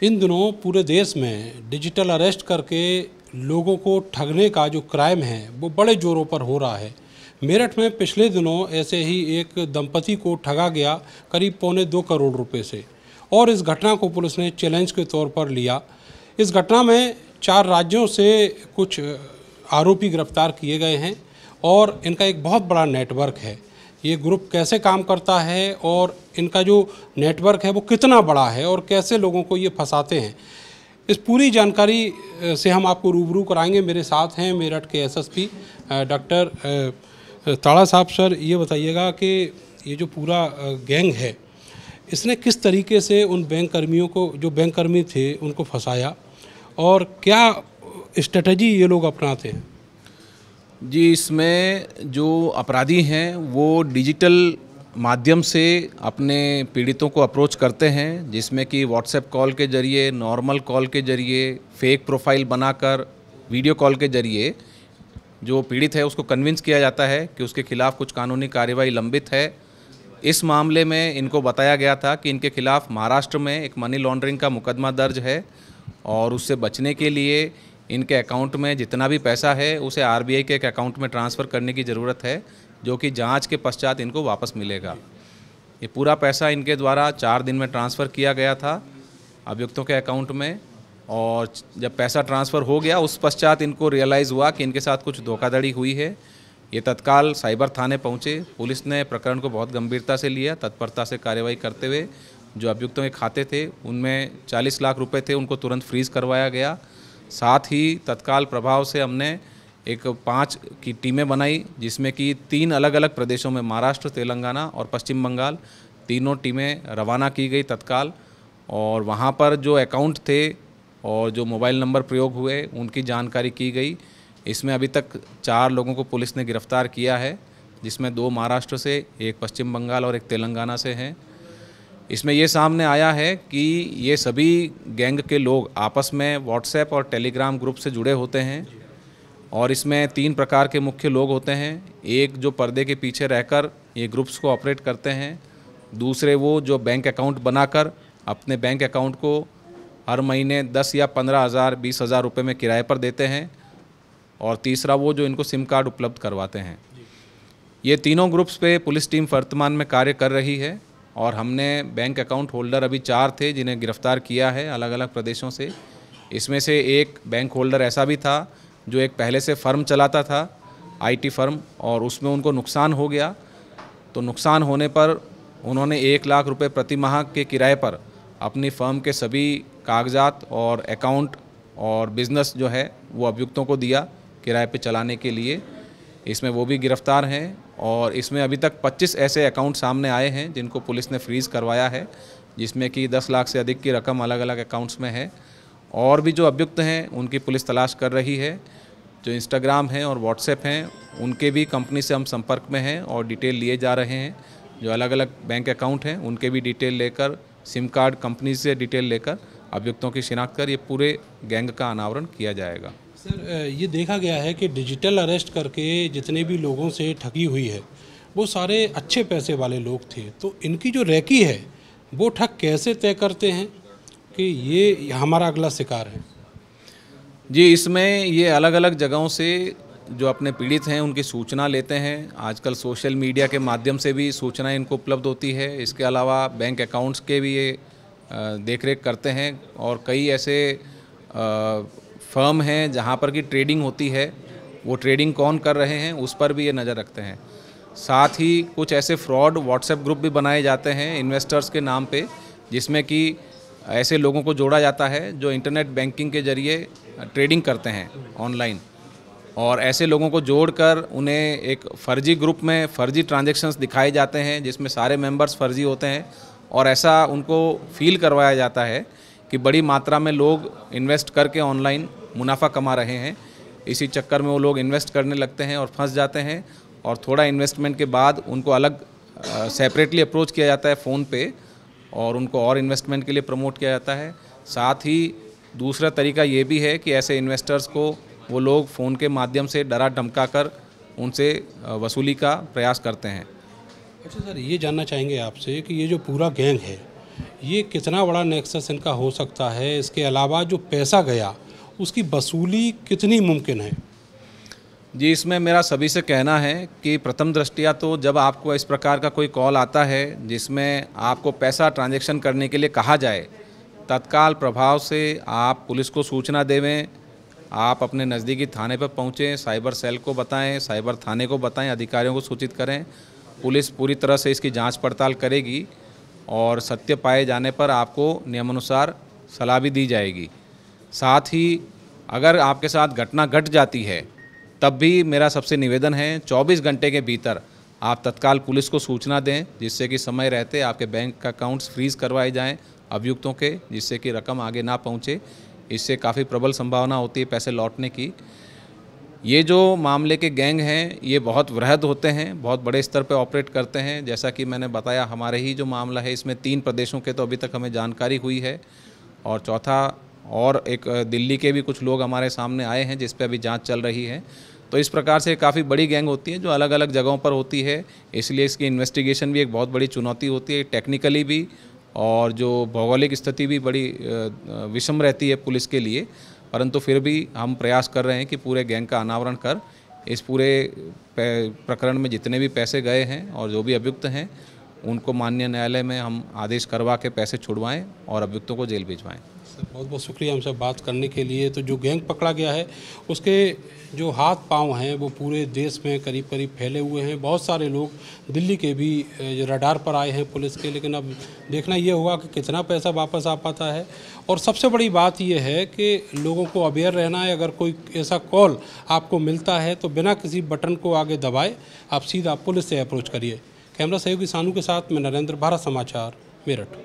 इन दिनों पूरे देश में डिजिटल अरेस्ट करके लोगों को ठगने का जो क्राइम है वो बड़े जोरों पर हो रहा है। मेरठ में पिछले दिनों ऐसे ही एक दंपति को ठगा गया करीब 2.25 करोड़ रुपए से, और इस घटना को पुलिस ने चैलेंज के तौर पर लिया। इस घटना में 4 राज्यों से कुछ आरोपी गिरफ्तार किए गए हैं और इनका एक बहुत बड़ा नेटवर्क है। ये ग्रुप कैसे काम करता है और इनका जो नेटवर्क है वो कितना बड़ा है और कैसे लोगों को ये फंसाते हैं, इस पूरी जानकारी से हम आपको रूबरू कराएंगे। मेरे साथ हैं मेरठ के एसएसपी डॉक्टर ताड़ा साहब। सर, ये बताइएगा कि ये जो पूरा गैंग है इसने किस तरीके से उन बैंक कर्मियों को, जो बैंक कर्मी थे, उनको फंसाया और क्या स्ट्रेटजी ये लोग अपनाते हैं? जी, इसमें जो अपराधी हैं वो डिजिटल माध्यम से अपने पीड़ितों को अप्रोच करते हैं, जिसमें कि व्हाट्सएप कॉल के ज़रिए, नॉर्मल कॉल के ज़रिए, फेक प्रोफाइल बनाकर, वीडियो कॉल के ज़रिए जो पीड़ित है उसको कन्विंस किया जाता है कि उसके खिलाफ़ कुछ कानूनी कार्रवाई लंबित है। इस मामले में इनको बताया गया था कि इनके खिलाफ़ महाराष्ट्र में एक मनी लॉन्ड्रिंग का मुकदमा दर्ज है और उससे बचने के लिए इनके अकाउंट में जितना भी पैसा है उसे आरबीआई के एक अकाउंट में ट्रांसफ़र करने की ज़रूरत है, जो कि जांच के पश्चात इनको वापस मिलेगा। ये पूरा पैसा इनके द्वारा 4 दिन में ट्रांसफ़र किया गया था अभियुक्तों के अकाउंट में, और जब पैसा ट्रांसफ़र हो गया उस पश्चात इनको रियलाइज़ हुआ कि इनके साथ कुछ धोखाधड़ी हुई है। ये तत्काल साइबर थाने पहुँचे। पुलिस ने प्रकरण को बहुत गंभीरता से लिया। तत्परता से कार्रवाई करते हुए जो अभियुक्तों के खाते थे उनमें 40 लाख रुपए थे, उनको तुरंत फ्रीज़ करवाया गया। साथ ही तत्काल प्रभाव से हमने एक 5 की टीमें बनाई, जिसमें कि 3 अलग अलग प्रदेशों में, महाराष्ट्र, तेलंगाना और पश्चिम बंगाल, तीनों टीमें रवाना की गई तत्काल। और वहाँ पर जो अकाउंट थे और जो मोबाइल नंबर प्रयोग हुए उनकी जानकारी की गई। इसमें अभी तक 4 लोगों को पुलिस ने गिरफ्तार किया है, जिसमें 2 महाराष्ट्र से, 1 पश्चिम बंगाल और 1 तेलंगाना से हैं। इसमें ये सामने आया है कि ये सभी गैंग के लोग आपस में व्हाट्सएप और टेलीग्राम ग्रुप से जुड़े होते हैं और इसमें 3 प्रकार के मुख्य लोग होते हैं। एक जो पर्दे के पीछे रहकर ये ग्रुप्स को ऑपरेट करते हैं, दूसरे वो जो बैंक अकाउंट बनाकर अपने बैंक अकाउंट को हर महीने 10 या 15,000, 20,000 रुपये में किराए पर देते हैं, और तीसरा वो जो इनको सिम कार्ड उपलब्ध करवाते हैं। ये तीनों ग्रुप्स पे पुलिस टीम वर्तमान में कार्य कर रही है और हमने बैंक अकाउंट होल्डर अभी 4 थे जिन्हें गिरफ्तार किया है अलग अलग प्रदेशों से। इसमें से एक बैंक होल्डर ऐसा भी था जो एक पहले से फ़र्म चलाता था, आईटी फ़र्म, और उसमें उनको नुकसान हो गया। तो नुकसान होने पर उन्होंने 1 लाख रुपए प्रति माह के किराए पर अपनी फ़र्म के सभी कागजात और अकाउंट और बिज़नेस जो है वो अभियुक्तों को दिया किराए पे चलाने के लिए। इसमें वो भी गिरफ्तार हैं और इसमें अभी तक 25 ऐसे अकाउंट सामने आए हैं जिनको पुलिस ने फ्रीज़ करवाया है, जिसमें कि 10 लाख से अधिक की रकम अलग अलग अकाउंट्स में है। और भी जो अभियुक्त हैं उनकी पुलिस तलाश कर रही है। जो इंस्टाग्राम हैं और व्हाट्सएप हैं उनके भी कंपनी से हम संपर्क में हैं और डिटेल लिए जा रहे हैं। जो अलग अलग बैंक अकाउंट हैं उनके भी डिटेल लेकर, सिम कार्ड कंपनी से डिटेल लेकर अभियुक्तों की शिनाख्त कर ये पूरे गैंग का अनावरण किया जाएगा। सर, ये देखा गया है कि डिजिटल अरेस्ट करके जितने भी लोगों से ठगी हुई है वो सारे अच्छे पैसे वाले लोग थे, तो इनकी जो रैकी है वो ठग कैसे तय करते हैं कि ये हमारा अगला शिकार है? जी, इसमें ये अलग अलग जगहों से जो अपने पीड़ित हैं उनकी सूचना लेते हैं। आजकल सोशल मीडिया के माध्यम से भी सूचना इनको उपलब्ध होती है। इसके अलावा बैंक अकाउंट्स के भी ये देखरेख करते हैं और कई ऐसे फर्म हैं जहाँ पर की ट्रेडिंग होती है, वो ट्रेडिंग कौन कर रहे हैं उस पर भी ये नज़र रखते हैं। साथ ही कुछ ऐसे फ्रॉड व्हाट्सएप ग्रुप भी बनाए जाते हैं इन्वेस्टर्स के नाम पे, जिसमें कि ऐसे लोगों को जोड़ा जाता है जो इंटरनेट बैंकिंग के ज़रिए ट्रेडिंग करते हैं ऑनलाइन, और ऐसे लोगों को जोड़कर उन्हें एक फ़र्जी ग्रुप में फ़र्जी ट्रांजैक्शंस दिखाए जाते हैं जिसमें सारे मेंबर्स फ़र्जी होते हैं, और ऐसा उनको फील करवाया जाता है कि बड़ी मात्रा में लोग इन्वेस्ट करके ऑनलाइन मुनाफा कमा रहे हैं। इसी चक्कर में वो लोग इन्वेस्ट करने लगते हैं और फंस जाते हैं, और थोड़ा इन्वेस्टमेंट के बाद उनको अलग सेपरेटली अप्रोच किया जाता है फ़ोन पे और उनको और इन्वेस्टमेंट के लिए प्रमोट किया जाता है। साथ ही दूसरा तरीका ये भी है कि ऐसे इन्वेस्टर्स को वो लोग फ़ोन के माध्यम से डरा धमका कर उनसे वसूली का प्रयास करते हैं। अच्छा सर, ये जानना चाहेंगे आपसे कि ये जो पूरा गैंग है ये कितना बड़ा नेक्सस इनका हो सकता है? इसके अलावा जो पैसा गया उसकी वसूली कितनी मुमकिन है? जी, इसमें मेरा सभी से कहना है कि प्रथम दृष्टया तो जब आपको इस प्रकार का कोई कॉल आता है जिसमें आपको पैसा ट्रांजैक्शन करने के लिए कहा जाए, तत्काल प्रभाव से आप पुलिस को सूचना देवें, आप अपने नज़दीकी थाने पर पहुँचें, साइबर सेल को बताएं, साइबर थाने को बताएं, अधिकारियों को सूचित करें। पुलिस पूरी तरह से इसकी जांच पड़ताल करेगी और सत्य पाए जाने पर आपको नियमानुसार सलाह भी दी जाएगी। साथ ही अगर आपके साथ घटना घट जाती है तब भी मेरा सबसे निवेदन है 24 घंटे के भीतर आप तत्काल पुलिस को सूचना दें, जिससे कि समय रहते आपके बैंक अकाउंट्स फ्रीज करवाए जाएं अभियुक्तों के, जिससे कि रकम आगे ना पहुंचे। इससे काफ़ी प्रबल संभावना होती है पैसे लौटने की। ये जो मामले के गैंग हैं ये बहुत वृहद होते हैं, बहुत बड़े स्तर पर ऑपरेट करते हैं। जैसा कि मैंने बताया, हमारे ही जो मामला है इसमें 3 प्रदेशों के तो अभी तक हमें जानकारी हुई है और चौथा और एक दिल्ली के भी कुछ लोग हमारे सामने आए हैं जिस पे अभी जांच चल रही है। तो इस प्रकार से काफ़ी बड़ी गैंग होती है जो अलग अलग जगहों पर होती है, इसलिए इसकी इन्वेस्टिगेशन भी एक बहुत बड़ी चुनौती होती है, टेक्निकली भी, और जो भौगोलिक स्थिति भी बड़ी विषम रहती है पुलिस के लिए। परंतु फिर भी हम प्रयास कर रहे हैं कि पूरे गैंग का अनावरण कर इस पूरे प्रकरण में जितने भी पैसे गए हैं और जो भी अभियुक्त हैं उनको माननीय न्यायालय में हम आदेश करवा के पैसे छुड़वाएं और अभियुक्तों को जेल भिजवाएं। बहुत बहुत शुक्रिया हमसे बात करने के लिए। तो जो गैंग पकड़ा गया है उसके जो हाथ पांव हैं वो पूरे देश में करीब करीब फैले हुए हैं। बहुत सारे लोग दिल्ली के भी रडार पर आए हैं पुलिस के, लेकिन अब देखना ये होगा कि कितना पैसा वापस आ पाता है। और सबसे बड़ी बात यह है कि लोगों को अवेयर रहना है। अगर कोई ऐसा कॉल आपको मिलता है तो बिना किसी बटन को आगे दबाए आप सीधा पुलिस से अप्रोच करिए। कैमरा सहयोगी सानू के साथ मैं नरेंद्र, भारत समाचार, मेरठ।